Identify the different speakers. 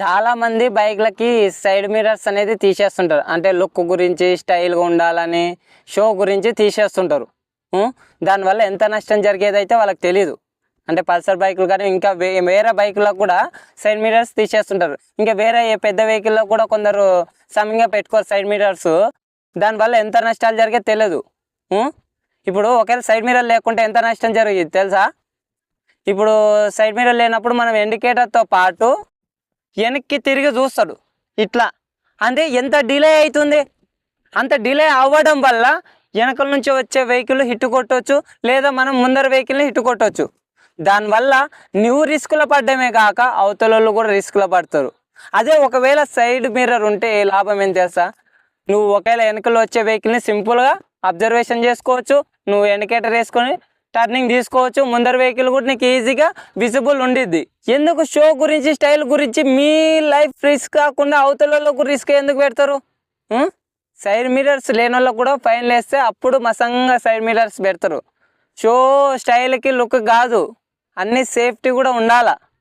Speaker 1: చాలా మంది బైక్లకి side mirrors అనేది తీసేస్తుంటారు. అంటే లుక్ గురించి, స్టైల్గా ఉండాలని, షో గురించి తీసేస్తుంటారు. దానివల్ల ఎంత నష్టం జరిగేదైతే వాళ్ళకి తెలీదు. అంటే పల్సర్ బైకులు కానీ ఇంకా వేరే బైకులకు కూడా సైడ్ మిర్రర్స్ తీసేస్తుంటారు. ఇంకా వేరే పెద్ద వెహికల్లో కూడా కొందరు సమంగా పెట్టుకోరు సైడ్ మిర్రర్స్. దానివల్ల ఎంత నష్టాలు జరిగేది తెలియదు. ఇప్పుడు ఒకవేళ సైడ్ మిర్రర్ లేకుంటే ఎంత నష్టం జరిగేది తెలుసా? ఇప్పుడు సైడ్ మిర్రర్ లేనప్పుడు మనం ఇండికేటర్తో పాటు వెనక్కి తిరిగి చూస్తాడు ఇట్లా. అంటే ఎంత డిలే అవుతుంది. అంత డిలే అవ్వడం వల్ల వెనకల నుంచి వచ్చే వెహికల్ హిట్ కొట్టవచ్చు, లేదా మనం ముందర వెహికల్ని హిట్ కొట్టవచ్చు. దానివల్ల నువ్వు రిస్కులో పడ్డమే కాక అవతల వాళ్ళు కూడా రిస్కులో పడతారు. అదే ఒకవేళ సైడ్ మిర్రర్ ఉంటే లాభం ఏం తెలుసా? నువ్వు ఒకవేళ వెనకలో వచ్చే వెహికల్ని సింపుల్గా అబ్జర్వేషన్ చేసుకోవచ్చు, నువ్వు ఇండికేటర్ వేసుకొని టర్నింగ్ తీసుకోవచ్చు, ముందర వెహికల్ కూడా నీకు ఈజీగా విజిబుల్ ఉండిద్ది. ఎందుకు షో గురించి, స్టైల్ గురించి మీ లైఫ్ రిస్క్ కాకుండా అవతల వాళ్ళకు రిస్క్ ఎందుకు పెడతారు? సైడ్ మిర్రర్స్ లేని వాళ్ళకు కూడా ఫైన్ వేస్తే అప్పుడు మసంగా సైడ్ మిర్రర్స్ పెడతారు. షో స్టైల్కి లుక్ కాదు, అన్ని సేఫ్టీ కూడా ఉండాలా.